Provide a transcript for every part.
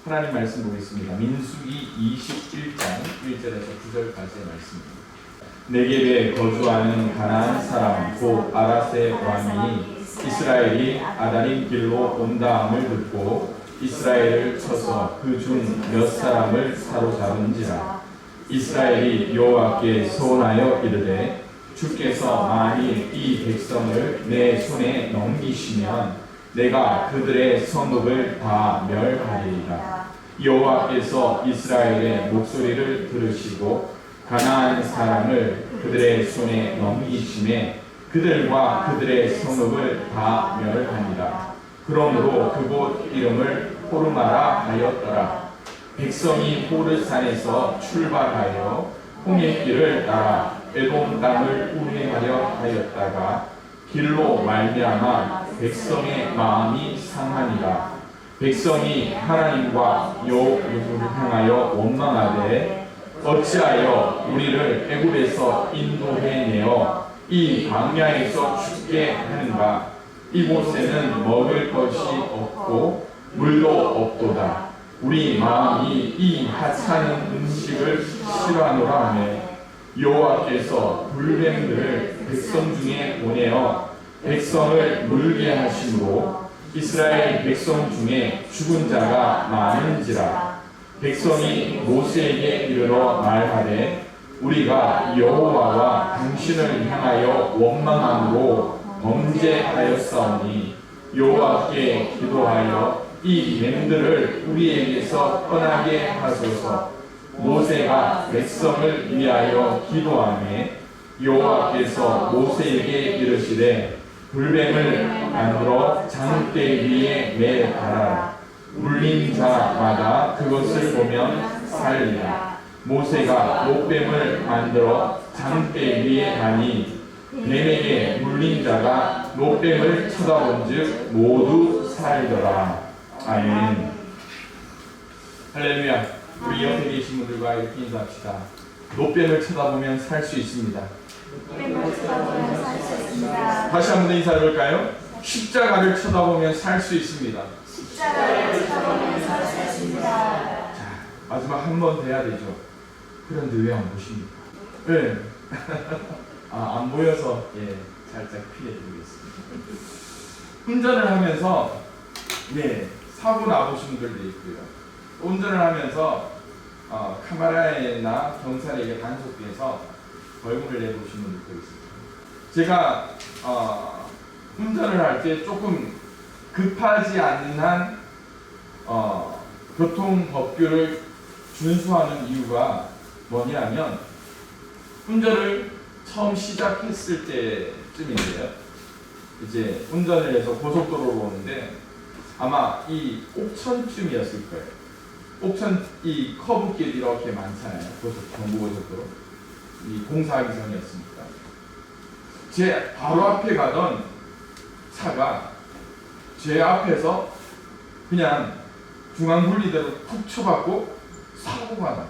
하나님 말씀 보겠습니다. 민수기 21장 1절에서 9절까지의 말씀입니다. 네겝에 거주하는 가나안 사람 곧 아라세 왕이 이스라엘이 아다림 길로 온다함을 듣고 이스라엘을 쳐서 그 중 몇 사람을 사로잡은지라. 이스라엘이 여호와께 서원하여 이르되 주께서 만일 이 백성을 내 손에 넘기시면 내가 그들의 성읍을 다 멸하리이다. 여호와께서 이스라엘의 목소리를 들으시고 가나안 사람을 그들의 손에 넘기심에 그들과 그들의 성읍을 다 멸하니라. 그러므로 그곳 이름을 호르마라 하였더라. 백성이 호르산에서 출발하여 홍해길을 따라 에돔 땅을 우회하려 하였다가 길로 말미암아 백성의 마음이 상하니라. 백성이 하나님과 여호와를 향하여 원망하되 어찌하여 우리를 애굽에서 인도해내어 이 광야에서 죽게 하는가. 이곳에는 먹을 것이 없고 물도 없도다. 우리 마음이 이 하찮은 음식을 싫어하노라 하매 여호와께서 불뱀들을 백성 중에 보내어 백성을 물게 하심으로 이스라엘 백성 중에 죽은 자가 많은지라. 백성이 모세에게 이르러 말하되 우리가 여호와와 당신을 향하여 원망함으로 범죄하였사오니 여호와께 기도하여 이 뱀들을 우리에게서 떠나게 하소서. 모세가 백성을 위하여 기도하매 여호와께서 모세에게 이르시되 불뱀을 만들어 장대 위에 매달아라. 물린 자마다 그것을 보면 살리라. 모세가 노뱀을 만들어 장대 위에 하니 뱀에게 물린 자가 노뱀을 쳐다본즉 모두 살더라. 아멘. 할렐루야. 우리 옆에 계신 분들과 이렇게 인사합시다. 노뱀을 쳐다보면 살 수 있습니다. 다시 한 번 더 인사해볼까요? 십자가를 쳐다보면 살 수 있습니다. 자, 마지막 한 번 더 해야 되죠. 그런데 왜 안 보십니까? 네. 안 보여서 살짝 피해드리겠습니다. 운전을 하면서 사고 나보신 분들도 있고요. 운전을 하면서 카메라나 경찰에게 단속돼서 벌금을 내보신 분들도 있습니다. 제가 운전을 할 때 조금 급하지 않는 한 교통법규를 준수하는 이유가 뭐냐면 운전을 처음 시작했을 때쯤인데요. 이제 운전을 해서 고속도로로 오는데 아마 이 옥천쯤이었을 거예요. 옥천 이 커브길 이렇게 많잖아요. 경부고속도로. 이 공사하기 전이었으니까. 제 바로 앞에 가던 차가 제 앞에서 그냥 중앙분리대로 툭 쳐갖고 사고가 나요.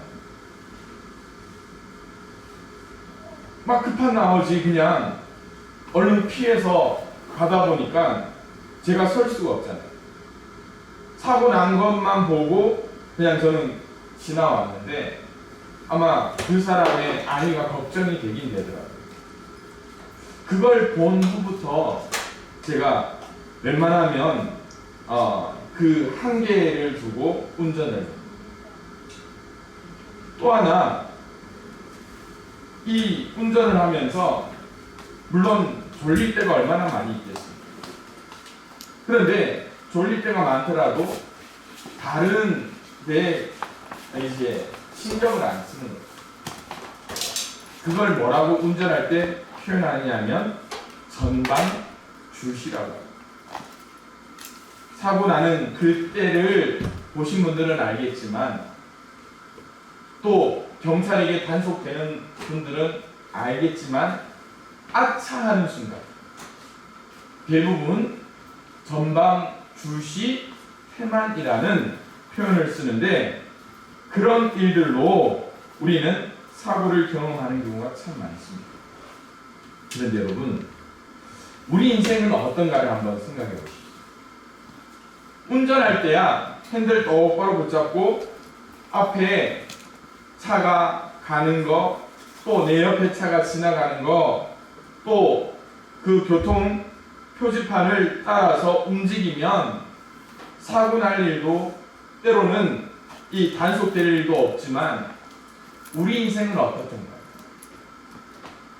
막 급한 나머지 그냥 얼른 피해서 가다 보니까 제가 설 수가 없잖아요. 사고 난 것만 보고 그냥 저는 지나왔는데 아마 그 사람의 아이가 걱정이 되긴 되더라고요. 그걸 본 후부터 제가 웬만하면 그 한계를 두고 운전을 해요. 또 하나 이 운전을 하면서 물론 졸릴 때가 얼마나 많이 있겠습니까? 그런데 졸릴 때가 많더라도 다른 데 이제 신경을 안 쓰는 거예요. 그걸 뭐라고 운전할 때 표현하냐면 전방 주시라고 해요. 사고 나는 그때를 보신 분들은 알겠지만 또 경찰에게 단속되는 분들은 알겠지만 아차 하는 순간 대부분 전방 주시 태만이라는 표현을 쓰는데 그런 일들로 우리는 사고를 경험하는 경우가 참 많습니다. 그런데 여러분 우리 인생은 어떤가를 한번 생각해 보십시오. 운전할 때야 핸들 똑바로 붙잡고 앞에 차가 가는 거, 또 내 옆에 차가 지나가는 거, 또 그 교통 표지판을 따라서 움직이면 사고 날 일도 때로는 이 단속될 일도 없지만 우리 인생은 어떻던가요?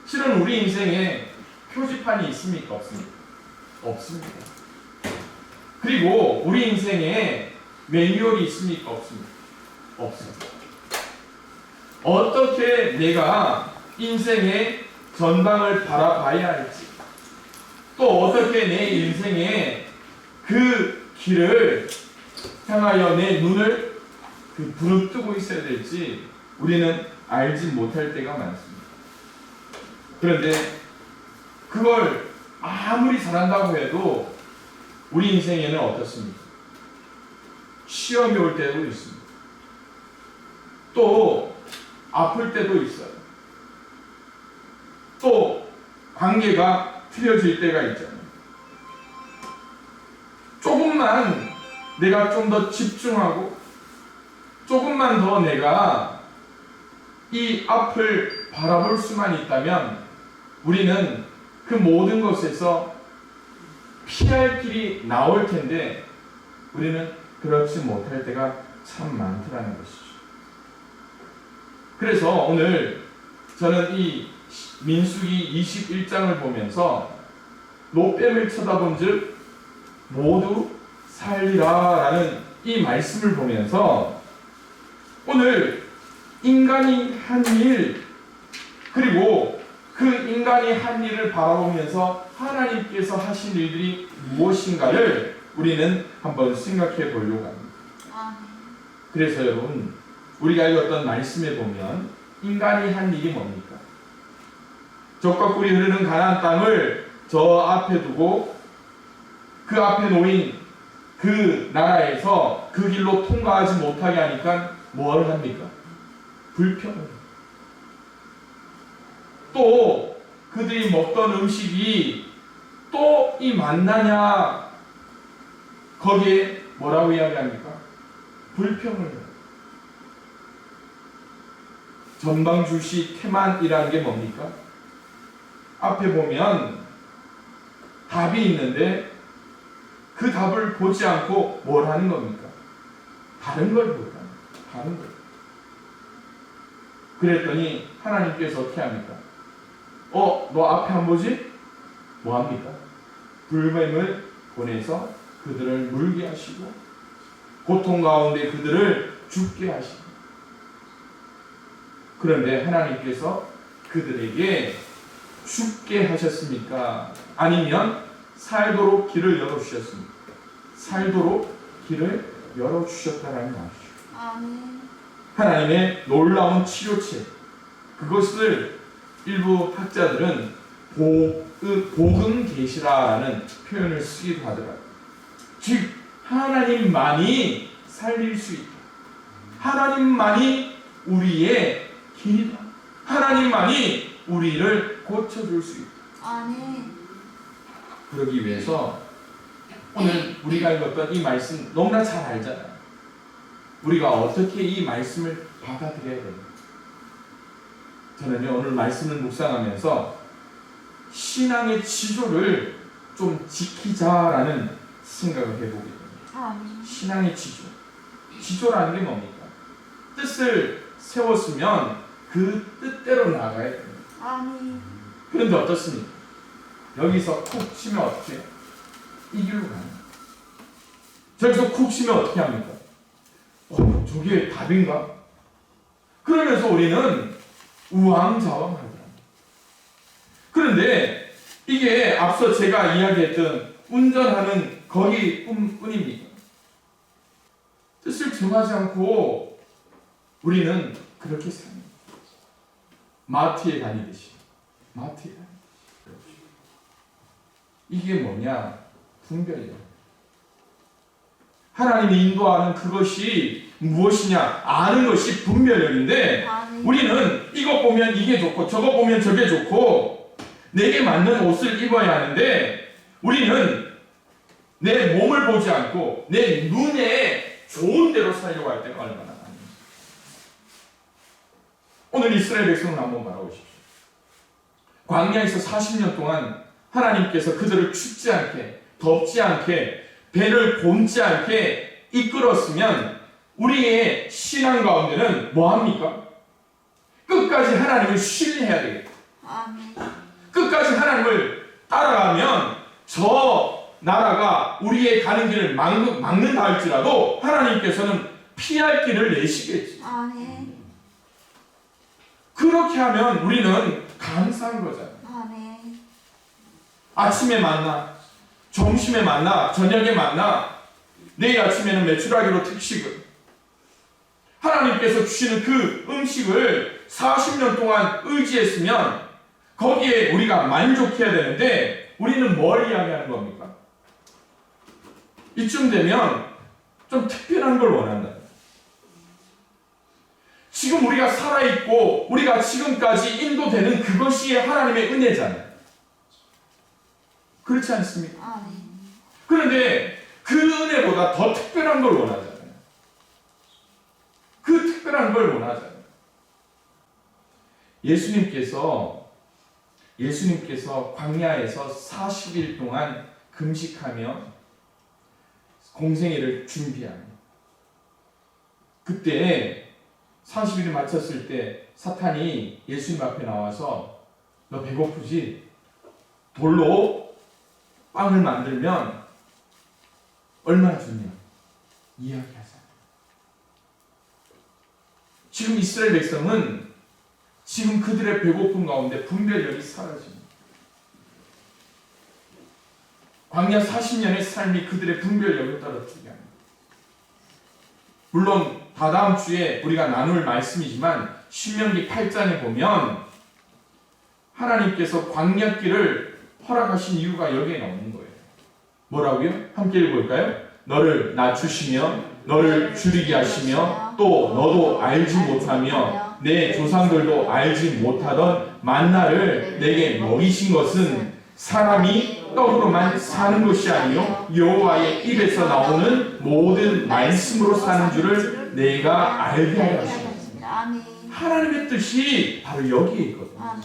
실은 우리 인생에 표지판이 있습니까? 없습니까? 없습니다. 그리고 우리 인생에 매뉴얼이 있습니까? 없습니까? 없습니다. 어떻게 내가 인생의 전방을 바라봐야 할지, 또 어떻게 내 인생의 그 길을 향하여 내 눈을 부릅뜨고 있어야 될지 우리는 알지 못할 때가 많습니다. 그런데 그걸 아무리 잘한다고 해도 우리 인생에는 어떻습니까? 시험이 올 때도 있습니다. 또 아플 때도 있어요. 또 관계가 틀어질 때가 있잖아요. 조금만 내가 좀 더 집중하고 조금만 더 내가 이 앞을 바라볼 수만 있다면 우리는 그 모든 것에서 피할 길이 나올 텐데 우리는 그렇지 못할 때가 참 많더라는 것이죠. 그래서 오늘 저는 이 민수기 21장을 보면서 노뱀을 쳐다본 즉 모두 살리라 라는 이 말씀을 보면서 오늘 인간이 한 일, 그리고 그 인간이 한 일을 바라보면서 하나님께서 하신 일들이 무엇인가를 우리는 한번 생각해 보려고 합니다. 그래서 여러분, 우리가 읽었던 말씀에 보면 인간이 한 일이 뭡니까? 젖과 꿀이 흐르는 가나안 땅을 저 앞에 두고 그 앞에 놓인 그 나라에서 그 길로 통과하지 못하게 하니까 뭘 합니까? 불평을. 또 그들이 먹던 음식이 또 이 만나냐, 거기에 뭐라고 이야기합니까? 불평을 해요. 전방주시 태만이라는 게 뭡니까? 앞에 보면 답이 있는데 그 답을 보지 않고 뭘 하는 겁니까? 다른 걸 보라. 다른 걸. 그랬더니 하나님께서 어떻게 합니까? 너 앞에 안 보지? 뭐 합니까? 불뱀을 보내서 그들을 물게 하시고 고통 가운데 그들을 죽게 하시고, 그런데 하나님께서 그들에게 죽게 하셨습니까? 아니면 살도록 길을 열어주셨습니까? 살도록 길을 열어주셨다라는 말이죠. 하나님의 놀라운 치료책, 그것을 일부 학자들은 복음 계시라라는 표현을 쓰기도 하더라고요. 즉 하나님만이 살릴 수 있다. 하나님만이 우리의 길이다. 하나님만이 우리를 고쳐줄 수 있다. 그러기 위해서 오늘 우리가 읽었던 이 말씀 너무나 잘 알잖아요. 우리가 어떻게 이 말씀을 받아들여야 됩니까? 저는요, 오늘 말씀을 묵상하면서 신앙의 지조를 좀 지키자라는 생각을 해보게 됩니다. 신앙의 지조. 지조라는 게 뭡니까? 뜻을 세웠으면 그 뜻대로 나가야 됩니다. 그런데 어떻습니까? 여기서 쿡 치면 어떻게 해요? 이 길로 가요. 저기서 쿡 치면 어떻게 합니까? 저게 답인가? 그러면서 우리는 우왕좌왕하더라. 그런데 이게 앞서 제가 이야기했던 운전하는 거기뿐입니까? 뜻을 정하지 않고 우리는 그렇게 삽니다. 마트에 다니듯이. 이게 뭐냐? 분별이야. 하나님이 인도하는 그것이 무엇이냐 아는 것이 분별력인데, 우리는 이것 보면 이게 좋고 저것 보면 저게 좋고 내게 맞는 옷을 입어야 하는데 우리는 내 몸을 보지 않고 내 눈에 좋은 대로 살려고 할 때가 얼마나 많은지. 오늘 이스라엘 백성을 한번 바라보십시오. 광야에서 40년 동안 하나님께서 그들을 춥지 않게, 덥지 않게, 배를 곪지 않게 이끌었으면 우리의 신앙 가운데는 뭐합니까? 끝까지 하나님을 신뢰해야 되겠다. 끝까지 하나님을 따라가면 저 나라가 우리의 가는 길을 막는다 할지라도 하나님께서는 피할 길을 내시겠지. 그렇게 하면 우리는 감사한 거잖아요. 아침에 만나, 점심에 만나, 저녁에 만나, 내일 아침에는 메추라기로 특식을. 하나님께서 주시는 그 음식을 40년 동안 의지했으면 거기에 우리가 만족해야 되는데 우리는 뭘 이야기하는 겁니까? 이쯤 되면 좀 특별한 걸 원한다. 지금 우리가 살아있고 우리가 지금까지 인도되는 그것이 하나님의 은혜잖아요. 그렇지 않습니까? 그런데 그 은혜보다 더 특별한 걸 원하잖아요. 그 특별한 걸 원하잖아요. 예수님께서 광야에서 40일 동안 금식하며 공생애를 준비하며 그때 40일을 마쳤을 때 사탄이 예수님 앞에 나와서 너 배고프지? 돌로 빵을 만들면 얼마나 주냐? 이야기하자. 지금 이스라엘 백성은 지금 그들의 배고픔 가운데 분별력이 사라집니다. 광야 40년의 삶이 그들의 분별력을 떨어뜨리게 합니다. 물론 다다음 주에 우리가 나눌 말씀이지만 신명기 8장에 보면 하나님께서 광야길을 허락하신 이유가 여기에 나오는 거예요. 뭐라고요? 함께 읽어볼까요? 너를 낮추시며 너를 줄이게 하시며 또 너도 알지 못하며 내 조상들도 알지 못하던 만나를 내게 먹이신 것은 사람이 떡으로만 사는 것이 아니요 여호와의 입에서 나오는 모든 말씀으로 사는 줄을 내가 알게 하여 하십니다. 하나님의 뜻이 바로 여기에 있거든요.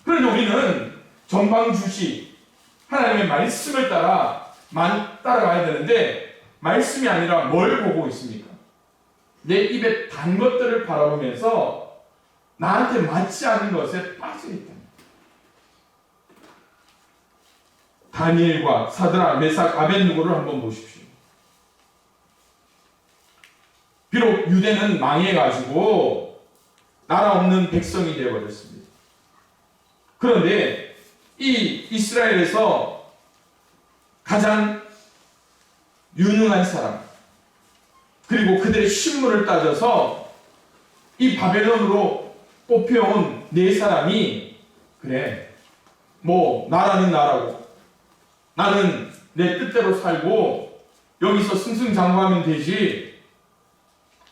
그런데 우리는 정방주시 하나님의 말씀을 따라가야 되는데 말씀이 아니라 뭘 보고 있습니까? 내 입에 단 것들을 바라보면서 나한테 맞지 않는 것에 빠져 있다. 다니엘과 사드락, 메삭, 아벳느고를 한번 보십시오. 비록 유대는 망해가지고 나라 없는 백성이 되어버렸습니다. 그런데 이 이스라엘에서 가장 유능한 사람 그리고 그들의 신분을 따져서 이 바벨론으로 뽑혀온 네 사람이 그래 뭐 나라는 나라고 나는 내 뜻대로 살고 여기서 승승장구하면 되지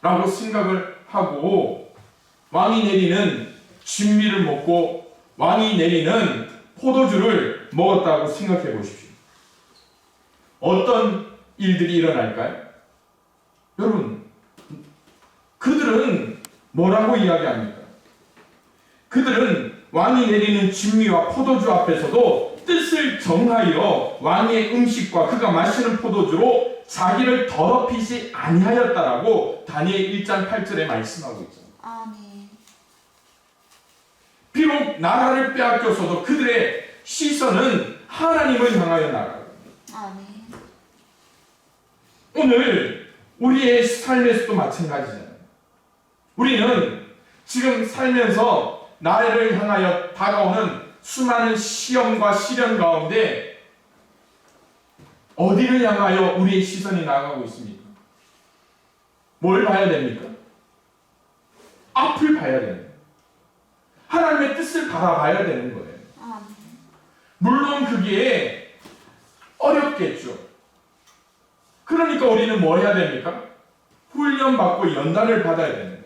라고 생각을 하고 왕이 내리는 진미를 먹고 왕이 내리는 포도주를 먹었다고 생각해 보십시오. 어떤 일들이 일어날까요? 여러분, 그들은 뭐라고 이야기합니까? 그들은 왕이 내리는 진미와 포도주 앞에서도 뜻을 정하여 왕의 음식과 그가 마시는 포도주로 자기를 더럽히지 아니하였다라고 다니엘 1장 8절에 말씀하고 있죠. 비록 나라를 빼앗겼어도 그들의 시선은 하나님을 향하여 나가요. 오늘 우리의 삶에서도 마찬가지잖아요. 우리는 지금 살면서 나라를 향하여 다가오는 수많은 시험과 시련 가운데 어디를 향하여 우리의 시선이 나가고 있습니까? 뭘 봐야 됩니까? 앞을 봐야 됩니다. 하나님의 뜻을 바라봐야 되는 거예요. 물론 그게 어렵겠죠. 그러니까 우리는 뭐 해야 됩니까? 훈련받고 연단을 받아야 되는 거예요.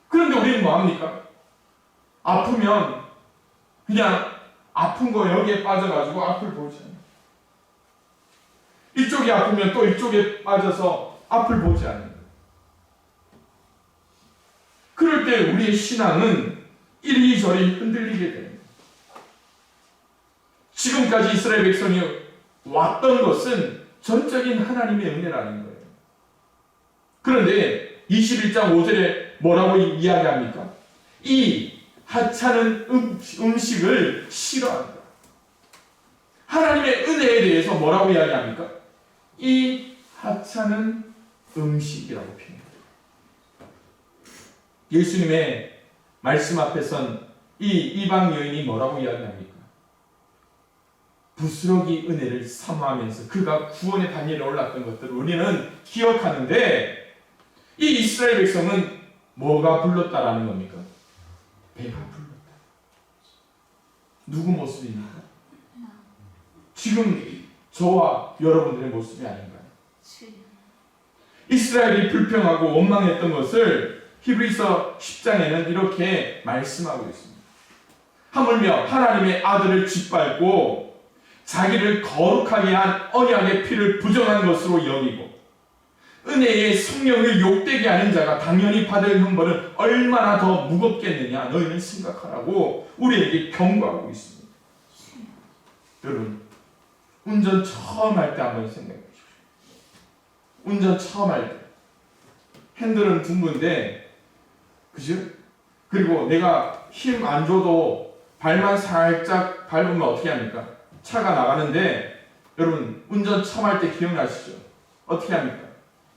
그런데 우리는 뭐 합니까? 아프면 그냥 아픈 거 여기에 빠져가지고 앞을 보잖아요. 이쪽이 아프면 또 이쪽에 빠져서 앞을 보지 않는 거예요. 그럴 때 우리의 신앙은 이리저리 흔들리게 됩니다. 지금까지 이스라엘 백성이 왔던 것은 전적인 하나님의 은혜라는 거예요. 그런데 21장 5절에 뭐라고 이야기합니까? 이 하찮은 음식을 싫어한다. 하나님의 은혜에 대해서 뭐라고 이야기합니까? 이 하찮은 음식이라고 표현합니다. 예수님의 말씀 앞에 선 이 이방 여인이 뭐라고 이야기합니까? 부스러기 은혜를 사모하면서 그가 구원의 단위에 올랐던 것들을 우리는 기억하는데, 이 이스라엘 백성은 뭐가 불렀다라는 겁니까? 배가 불렀다. 누구 모습입니까? 지금 저와 여러분들의 모습이 아닌가요? 이스라엘이 불평하고 원망했던 것을 히브리서 10장에는 이렇게 말씀하고 있습니다. 하물며 하나님의 아들을 짓밟고 자기를 거룩하게 한 언약의 피를 부정한 것으로 여기고 은혜의 성령을 욕되게 하는 자가 당연히 받을 형벌은 얼마나 더 무겁겠느냐 너희는 생각하라고 우리에게 경고하고 있습니다. 여러분, 운전 처음 할 때 한번 생각해 보십시오. 운전 처음 할 때 핸들은 둥근데, 그죠? 그리고 내가 힘 안 줘도 발만 살짝 밟으면 어떻게 합니까? 차가 나가는데, 여러분 운전 처음 할 때 기억나시죠? 어떻게 합니까?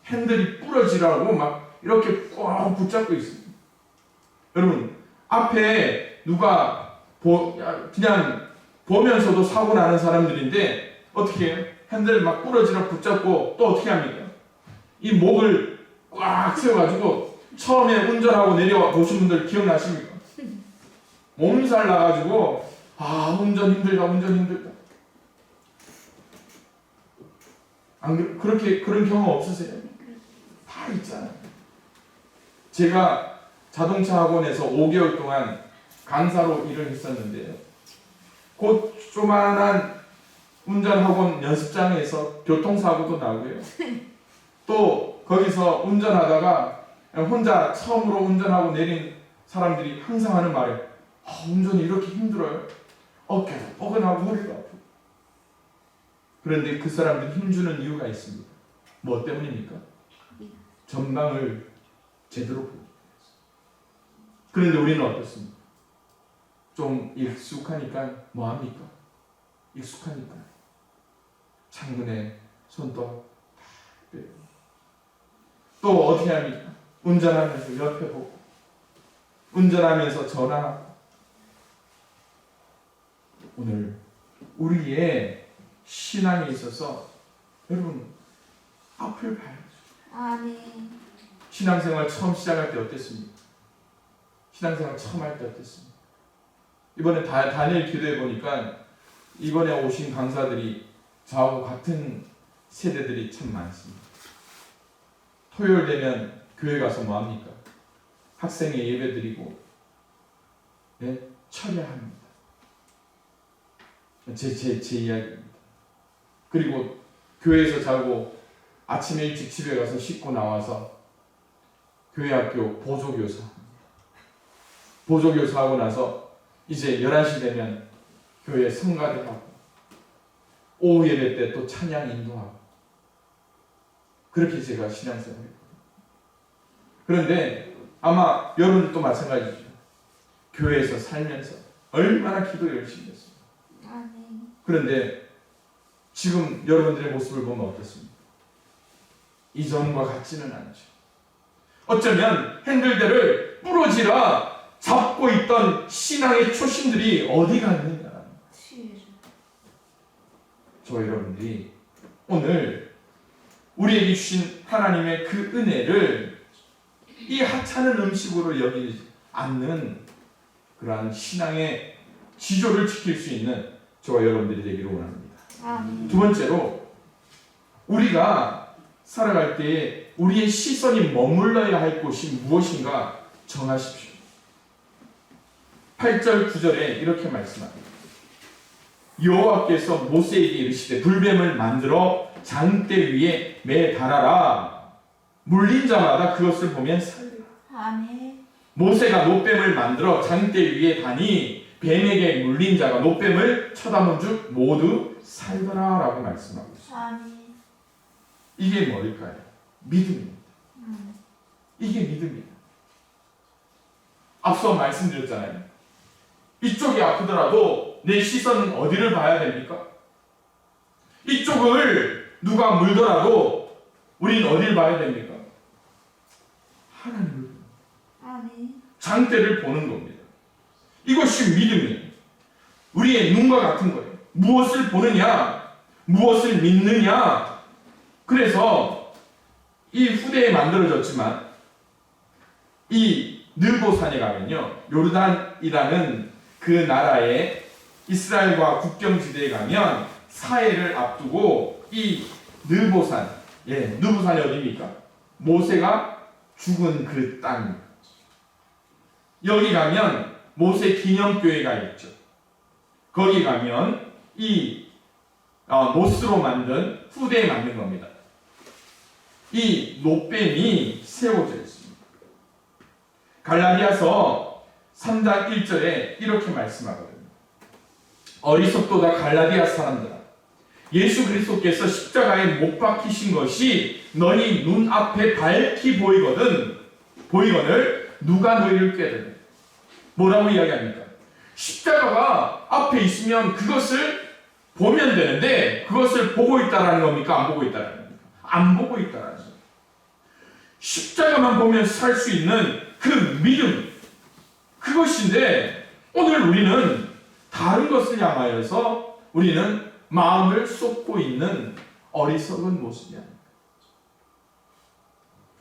핸들이 부러지라고 막 이렇게 꽉 붙잡고 있습니다. 여러분, 앞에 누가 그냥 보면서도 사고 나는 사람들인데 어떻게 해요? 핸들 막 부러지라 붙잡고 또 어떻게 합니까? 이 목을 꽉 세워가지고, 처음에 운전하고 내려와 보신 분들 기억나십니까? 몸살 나가지고 운전 힘들다 운전 힘들다. 그런 경험 없으세요? 다 있잖아요. 제가 자동차 학원에서 5개월 동안 강사로 일을 했었는데요. 곧 조만한 운전학원 연습장에서 교통사고도 나고요. 또 거기서 운전하다가 혼자 처음으로 운전하고 내린 사람들이 항상 하는 말이, 운전이 이렇게 힘들어요? 어깨가 뻐근하고 허리가 아프고. 그런데 그 사람들이 힘주는 이유가 있습니다. 뭐 때문입니까? 전방을 제대로 보기 위해서. 그런데 우리는 어떻습니까? 좀 익숙하니까 뭐합니까? 익숙하니까 창문에 손도 다 빼고, 또 어떻게 합니까? 운전하면서 옆에 보고, 운전하면서 전화하고. 오늘 우리의 신앙에 있어서 여러분 앞을 봐야죠. 아멘. 신앙생활 처음 시작할 때 어땠습니까? 신앙생활 처음 할 때 어땠습니까? 이번에 다니엘 기도해 보니까 이번에 오신 강사들이 저하고 같은 세대들이 참 많습니다. 토요일 되면 교회 가서 뭐합니까? 학생회 예배 드리고, 철야합니다. 제 이야기입니다. 그리고 교회에서 자고 아침에 일찍 집에 가서 씻고 나와서 교회 학교 보조교사 합니다. 보조교사 하고 나서 이제 11시 되면 교회 성가대 하고, 오후 예배 때 또 찬양 인도하고, 그렇게 제가 신앙생활을 했거든요. 그런데 아마 여러분들도 마찬가지죠. 교회에서 살면서 얼마나 기도 열심히 했습니다. 그런데 지금 여러분들의 모습을 보면 어떻습니까? 이전과 같지는 않죠. 어쩌면 핸들들을 부러지라 잡고 있던 신앙의 초심들이 어디 갔느냐라는 거예요. 저 여러분들이 오늘 우리에게 주신 하나님의 그 은혜를 이 하찮은 음식으로 여기지 않는 그러한 신앙의 지조를 지킬 수 있는 저와 여러분들이 되기를 원합니다. 두 번째로, 우리가 살아갈 때에 우리의 시선이 머물러야 할 곳이 무엇인가 정하십시오. 8절 9절에 이렇게 말씀합니다. 여호와께서 모세에게 이르시되 불뱀을 만들어 장대 위에 매달아라. 물린 자마다 그것을 보면 살리라. 아멘. 모세가 노뱀을 만들어 장대 위에 다니 뱀에게 물린 자가 노뱀을 쳐다본 즉 모두 살더라 라고 말씀하고 있습니다. 아멘. 이게 뭘까요? 믿음입니다. 이게 믿음이에요. 앞서 말씀드렸잖아요. 이쪽이 아프더라도 내 시선은 어디를 봐야 됩니까? 이쪽을 누가 물더라도 우리는 어디를 봐야 됩니까? 하나님을. 아멘. 장대를 보는 겁니다. 이것이 믿음이에요. 우리의 눈과 같은 거예요. 무엇을 보느냐, 무엇을 믿느냐. 그래서 이 후대에 만들어졌지만 이 느보산에 가면요, 요르단이라는 그 나라의 이스라엘과 국경지대에 가면 사해를 앞두고 이 느보산, 느보산이 어디입니까? 모세가 죽은 그 땅입니다. 여기 가면 모세 기념교회가 있죠. 거기 가면 이 노스로 만든 후대에 만든 겁니다. 이 노뱀이 세워져 있습니다. 갈라디아서 3장 1절에 이렇게 말씀하거든요. 어리석도다 갈라디아 사람들아, 예수 그리스도께서 십자가에 못 박히신 것이 너희 눈앞에 밝히 보이거늘 누가 너희를 꾀드냐. 뭐라고 이야기합니까? 십자가가 앞에 있으면 그것을 보면 되는데 그것을 보고 있다라는 겁니까? 안 보고 있다라는 겁니까? 안 보고 있다라는 겁니다. 십자가만 보면 살 수 있는 그 믿음, 그것인데 오늘 우리는 다른 것을 향하여서 우리는 마음을 쏟고 있는 어리석은 모습이 아닙니까?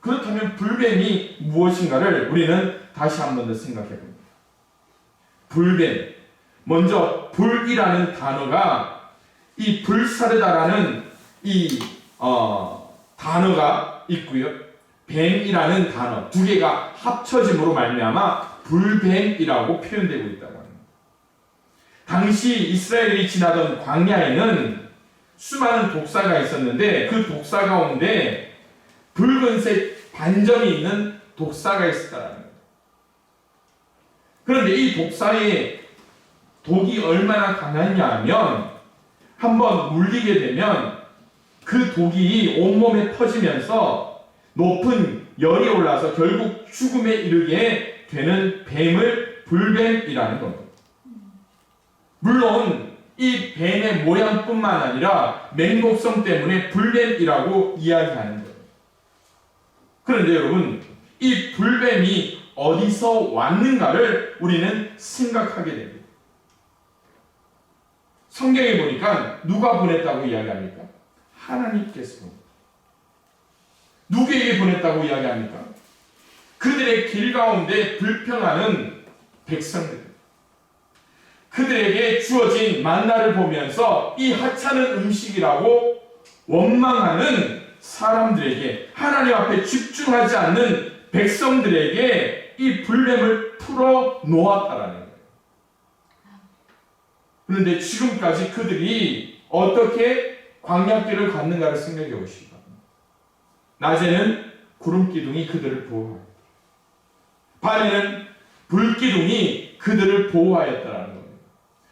그렇다면 불뱀이 무엇인가를 우리는 다시 한 번 더 생각해 봅니다. 불뱀, 먼저 불이라는 단어가 이 불사르다라는 이 단어가 있고요. 뱀이라는 단어 두 개가 합쳐짐으로 말미암아 불뱀이라고 표현되고 있다고 합니다. 당시 이스라엘이 지나던 광야에는 수많은 독사가 있었는데 그 독사 가운데 붉은색 반점이 있는 독사가 있었다는 거예요. 그런데 이 독사의 독이 얼마나 강하냐 하면 한번 물리게 되면 그 독이 온몸에 퍼지면서 높은 열이 올라서 결국 죽음에 이르게 되는 뱀을 불뱀이라는 겁니다. 물론 이 뱀의 모양뿐만 아니라 맹독성 때문에 불뱀이라고 이야기하는 거예요. 그런데 여러분, 이 불뱀이 어디서 왔는가를 우리는 생각하게 됩니다. 성경에 보니까 누가 보냈다고 이야기합니까? 하나님께서. 누구에게 보냈다고 이야기합니까? 그들의 길 가운데 불평하는 백성들, 그들에게 주어진 만나를 보면서 이 하찮은 음식이라고 원망하는 사람들에게, 하나님 앞에 집중하지 않는 백성들에게 이 불뱀을 풀어 놓았다라는 거예요. 그런데 지금까지 그들이 어떻게 광야길을 갔는가를 생각해 보시기 바랍니다. 낮에는 구름기둥이 그들을 보호하였다. 밤에는 불기둥이 그들을 보호하였다라는 겁니다.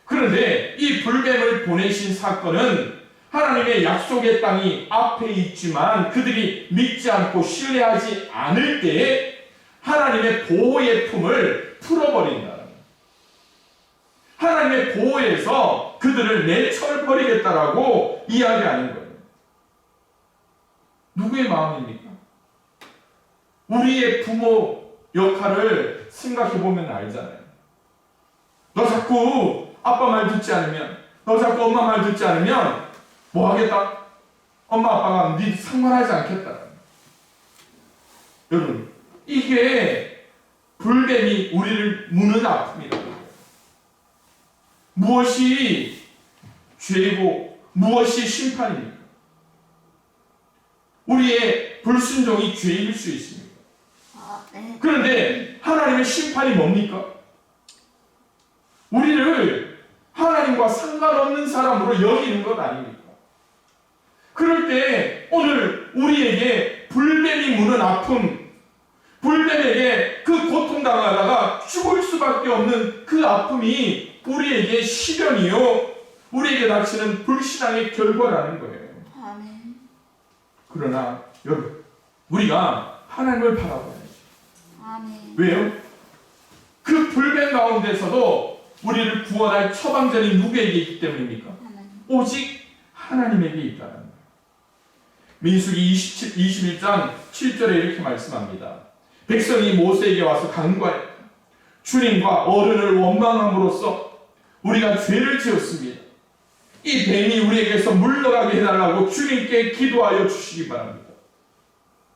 그런데 이 불뱀을 보내신 사건은 하나님의 약속의 땅이 앞에 있지만 그들이 믿지 않고 신뢰하지 않을 때에 하나님의 보호의 품을 풀어버린다. 하나님의 보호에서 그들을 내쳐버리겠다라고 이야기하는 거예요. 누구의 마음입니까? 우리의 부모 역할을 생각해보면 알잖아요. 너 자꾸 아빠 말 듣지 않으면, 너 자꾸 엄마 말 듣지 않으면 뭐 하겠다? 엄마 아빠가 네 상관하지 않겠다. 여러분, 이게 불뱀이 우리를 무는 아픔이다. 무엇이 죄고 무엇이 심판입니까? 우리의 불순종이 죄일 수 있습니다. 네. 그런데 하나님의 심판이 뭡니까? 우리를 하나님과 상관없는 사람으로 여기는 것 아닙니까? 그럴 때 오늘 우리에게 불뱀이 무는 아픔, 불뱀에게 그 고통당하다가 죽을 수밖에 없는 그 아픔이 우리에게 시련이요, 우리에게 닥치는 불신앙의 결과라는 거예요. 아멘. 그러나 여러분, 우리가 하나님을 바라봐야죠. 아멘. 왜요? 그 불뱀 가운데서도 우리를 구원할 처방전이 누구에게 있기 때문입니까? 하나님. 오직 하나님에게 있다는 거예요. 민수기 21장 7절에 이렇게 말씀합니다. 백성이 모세에게 와서 간구하였다. 주님과 어른을 원망함으로써 우리가 죄를 지었습니다. 이 뱀이 우리에게서 물러가게 해달라고 주님께 기도하여 주시기 바랍니다.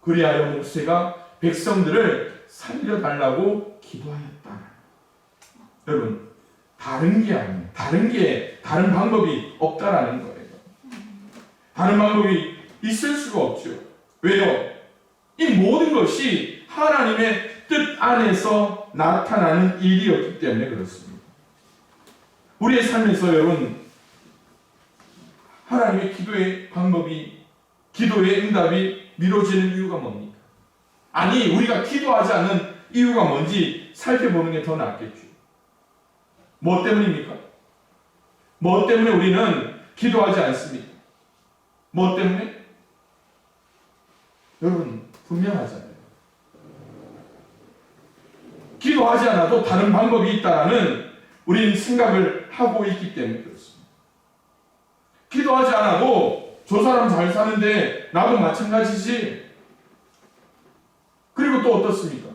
그리하여 모세가 백성들을 살려달라고 기도하였다. 여러분, 다른 방법이 없다라는 거예요. 다른 방법이 있을 수가 없죠. 왜요? 이 모든 것이 하나님의 뜻 안에서 나타나는 일이었기 때문에 그렇습니다. 우리의 삶에서 여러분, 하나님의 기도의 응답이 미뤄지는 이유가 뭡니까? 아니, 우리가 기도하지 않는 이유가 뭔지 살펴보는 게 더 낫겠죠. 뭐 때문입니까? 뭐 때문에 우리는 기도하지 않습니까? 뭐 때문에? 여러분, 분명하잖아요. 기도하지 않아도 다른 방법이 있다라는 우리는 생각을 하고 있기 때문에 그렇습니다. 기도하지 않아도 저 사람 잘 사는데 나도 마찬가지지. 그리고 또 어떻습니까?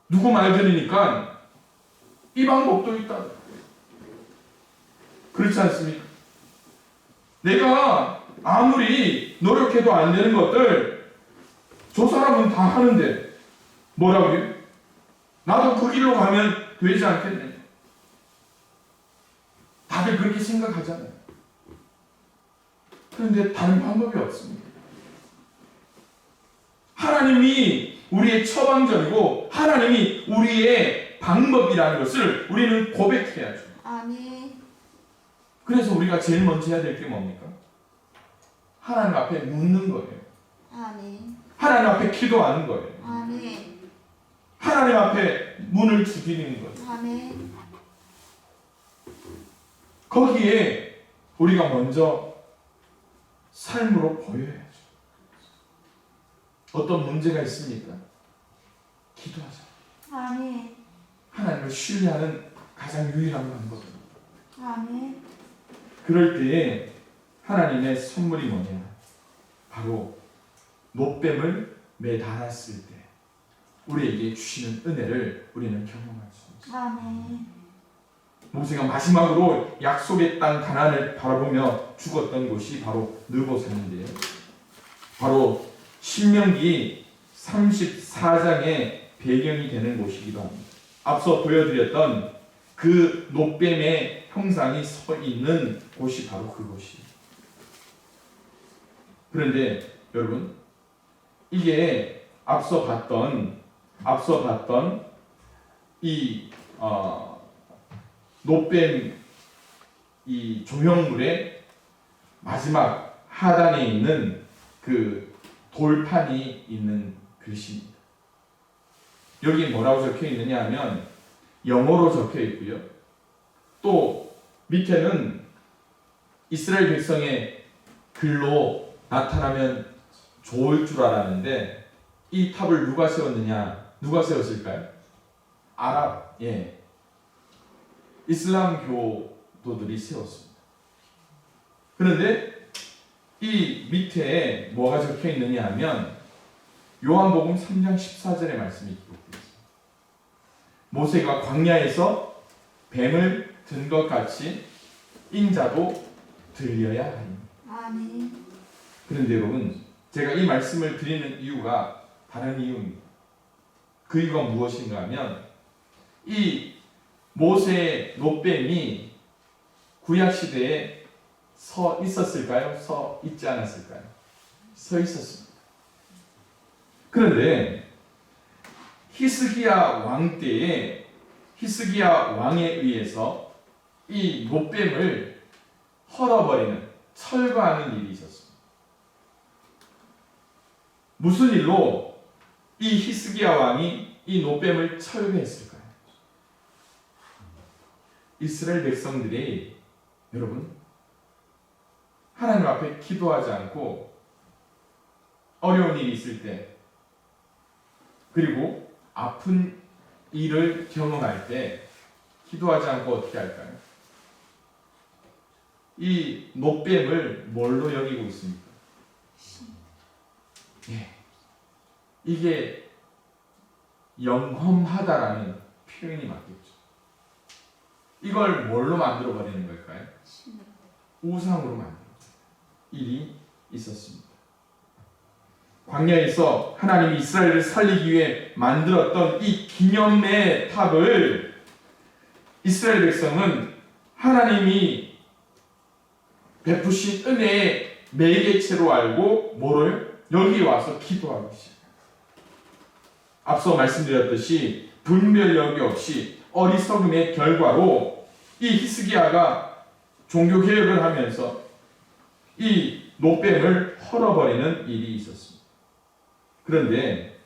누구 말 들으니까 이 방법도 있다. 그렇지 않습니까? 내가 아무리 노력해도 안 되는 것들 저 사람은 다 하는데 뭐라고요? 나도 그 길로 가면 되지 않겠네. 다들 그렇게 생각하잖아요. 그런데 다른 방법이 없습니다. 하나님이 우리의 처방전이고 하나님이 우리의 방법이라는 것을 우리는 고백해야죠. 아멘. 그래서 우리가 제일 먼저 해야 될 게 뭡니까? 하나님 앞에 묻는 거예요. 아멘. 하나님 앞에 기도하는 거예요. 아멘. 하나님 앞에 문을 두드리는 거예요. 아멘. 거기에 우리가 먼저 삶으로 보여야죠. 어떤 문제가 있습니까? 기도하자. 아멘. 하나님을 신뢰하는 가장 유일한 방법입니다. 아멘. 그럴 때에 하나님의 선물이 뭐냐? 바로 노뱀을 매달았을 때 우리에게 주시는 은혜를 우리는 경험할 수 있습니다. 아멘. 모세가 마지막으로 약속의 땅 가나안을 바라보며 죽었던 곳이 바로 느보산인데요. 바로 신명기 34장의 배경이 되는 곳이기도 합니다. 앞서 보여드렸던 그 노뱀의 형상이 서 있는 곳이 바로 그곳이에요. 그런데 여러분, 이게 앞서 봤던 이 노뱀 이 조형물의 마지막 하단에 있는 그 돌판이 있는 글씨입니다. 여기 뭐라고 적혀 있느냐 하면 영어로 적혀 있고요. 또 밑에는 이스라엘 백성의 글로 나타나면 좋을 줄 알았는데 이 탑을 누가 세웠느냐? 누가 세웠을까요? 이슬람 교도들이 세웠습니다. 그런데 이 밑에 뭐가 적혀 있느냐 하면 요한복음 3장 14절의 말씀이 기록되어 있습니다. 모세가 광야에서 뱀을 든 것 같이 인자도 들려야 하니. 아멘. 그런데 여러분, 제가 이 말씀을 드리는 이유가 다른 이유입니다. 그 이유가 무엇인가 하면 이 모세의 노뱀이 구약시대에 서 있었을까요? 서 있지 않았을까요? 서 있었습니다. 그런데 히스기야 왕 때에 히스기야 왕에 의해서 이 노뱀을 헐어버리는, 철거하는 일이 있었습니다. 무슨 일로 이 히스기야 왕이 이 노뱀을 철거했을까요? 이스라엘 백성들이 여러분 하나님 앞에 기도하지 않고 어려운 일이 있을 때 그리고 아픈 일을 경험할 때 기도하지 않고 어떻게 할까요? 이 노뱀을 뭘로 여기고 있습니까? 예. 이게 영험하다라는 표현이 맞겠죠. 이걸 뭘로 만들어 버리는 걸까요? 우상으로 만드는 일이 있었습니다. 광야에서 하나님이 이스라엘을 살리기 위해 만들었던 이 기념의 탑을 이스라엘 백성은 하나님이 베푸신 은혜의 매개체로 알고 뭐를 여기 와서 기도하기 시작합니다. 앞서 말씀드렸듯이 분별력이 없이 어리석음의 결과로 이 히스기야가 종교개혁을 하면서 이 노뱀을 헐어버리는 일이 있었습니다. 그런데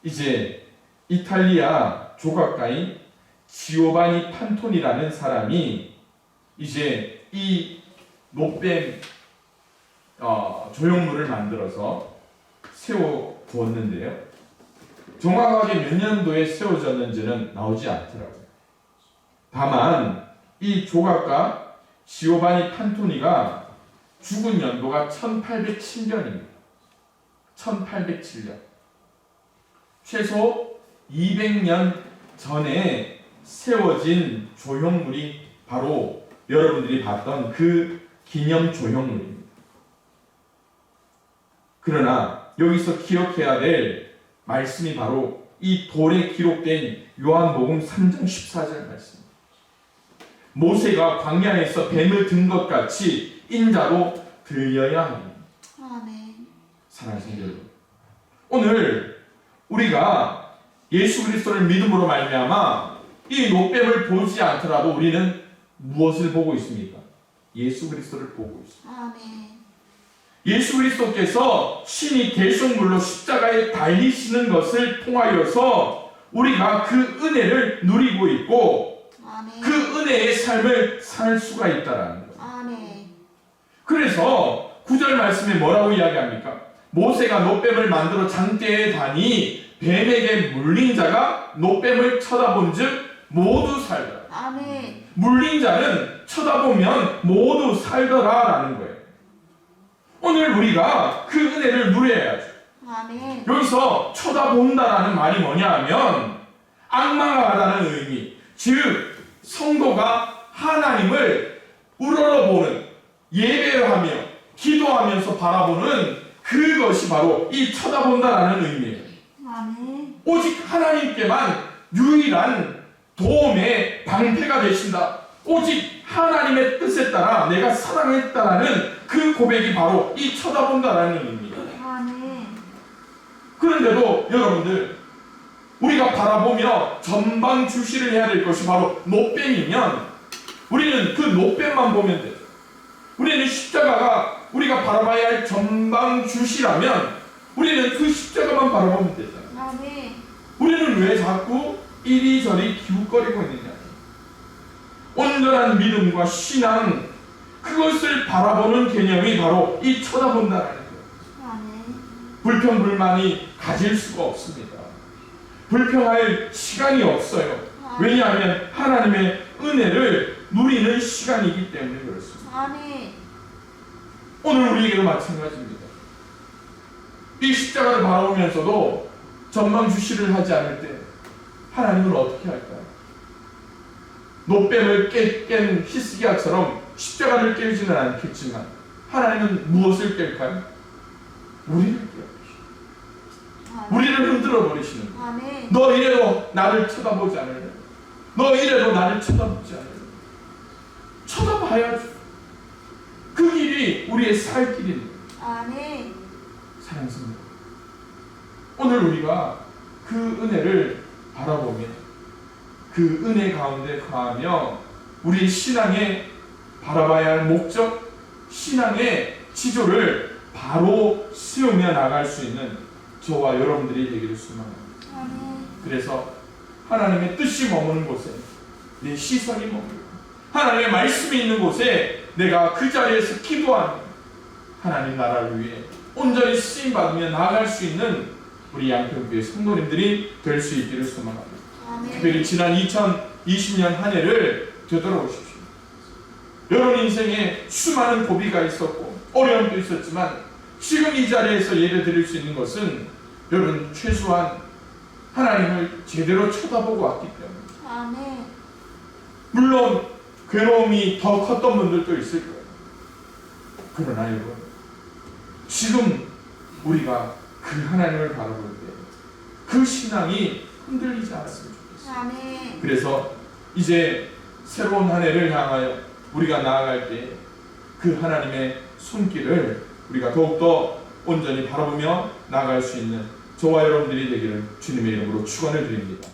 이제 이탈리아 조각가인 지오바니 판토니라는 사람이 이제 이 노뱀 조형물을 만들어서 세워 두었는데요. 정확하게 몇 년도에 세워졌는지는 나오지 않더라고요. 다만 이 조각가 지오바니 판토니가 죽은 연도가 1807년입니다. 1807년. 최소 200년 전에 세워진 조형물이 바로 여러분들이 봤던 그 기념 조형물입니다. 그러나 여기서 기억해야 될 말씀이 바로 이 돌에 기록된 요한복음 3장 14절 말씀입니다. 모세가 광야에서 뱀을 든 것 같이 인자도 들려야 하니. 아멘. 사랑하는 성도 여러분, 오늘 우리가 예수 그리스도를 믿음으로 말미암아 이 노뱀을 보지 않더라도 우리는 무엇을 보고 있습니까? 예수 그리스도를 보고 있습니다. 아멘. 예수 그리스도께서 신이 대속물로 십자가에 달리시는 것을 통하여서 우리가 그 은혜를 누리고 있고 아멘. 그 은혜의 삶을 살 수가 있다라는 거예요. 아멘. 그래서 9절 말씀에 뭐라고 이야기합니까? 모세가 노뱀을 만들어 장대에 다니 뱀에게 물린 자가 노뱀을 쳐다본 즉 모두 살더라. 아멘. 물린 자는 쳐다보면 모두 살더라라는 거예요. 오늘 우리가 그 은혜를 누려야죠. 아멘. 여기서 쳐다본다라는 말이 뭐냐 하면 악망하다는 의미, 즉 성도가 하나님을 우러러보는, 예배하며 기도하면서 바라보는 그것이 바로 이 쳐다본다라는 의미예요. 아멘. 오직 하나님께만 유일한 도움의 방패가 되신다. 오직 하나님의 뜻에 따라 내가 사랑했다라는 그 고백이 바로 이 쳐다본다라는 의미예요. 아멘. 그런데도 여러분들, 우리가 바라보며 전방 주시를 해야 될 것이 바로 노뱀이면 우리는 그 노뱀만 보면 돼요. 우리는 십자가가 우리가 바라봐야 할 전방 주시라면 우리는 그 십자가만 바라보면 되잖아요. 아멘. 우리는 왜 자꾸 이리저리 기웃거리고 있느냐? 온전한 믿음과 신앙, 그것을 바라보는 개념이 바로 이 쳐다본다는 거예요. 아멘. 불평불만이 가질 수가 없습니다. 불평할 시간이 없어요. 왜냐하면 하나님의 은혜를 누리는 시간이기 때문에 그렇습니다. 아멘. 오늘 우리에게도 마찬가지입니다. 이 십자가를 바라보면서도 전방 주시를 하지 않을 때 하나님은 어떻게 할까요? 노뱀을 깬 히스기야처럼 십자가를 깨지는 않겠지만 하나님은 무엇을 깰까요? 우리를 깨우시고 우리를 흔들어 버리시는 거예요. 아멘. 너 이래도 나를 쳐다보지 않을래? 너 이래도 나를 쳐다보지 않을래? 쳐다봐야죠. 그 길이 우리의 살 길입니다. 아멘. 사랑하는 성도, 오늘 우리가 그 은혜를 바라보며 그 은혜 가운데 거하며 우리 신앙에 바라봐야 할 목적, 신앙의 지조를 바로 세우며 나갈 수 있는 저와 여러분들이 되기를 소망합니다. 아멘. 그래서 하나님의 뜻이 머무는 곳에 내 시선이 머물고 하나님의 말씀이 있는 곳에 내가 그 자리에서 기도하며 하나님 나라를 위해 온전히 쓰임받으며 나아갈 수 있는 우리 양평교회 성도님들이 될 수 있기를 소망합니다. 아멘. 특별히 지난 2020년 한 해를 되돌아보십시오. 여러분 인생에 수많은 고비가 있었고 어려움도 있었지만 지금 이 자리에서 예배 드릴 수 있는 것은 여러분 최소한 하나님을 제대로 쳐다보고 왔기 때문에 아멘. 물론 괴로움이 더 컸던 분들도 있을 거예요. 그러나 여러분 지금 우리가 그 하나님을 바라볼 때 그 신앙이 흔들리지 않았으면 좋겠어요. 아멘. 그래서 이제 새로운 한 해를 향하여 우리가 나아갈 때 그 하나님의 손길을 우리가 더욱더 온전히 바라보며 나아갈 수 있는 저와 여러분들이 되기를 주님의 이름으로 축원을 드립니다.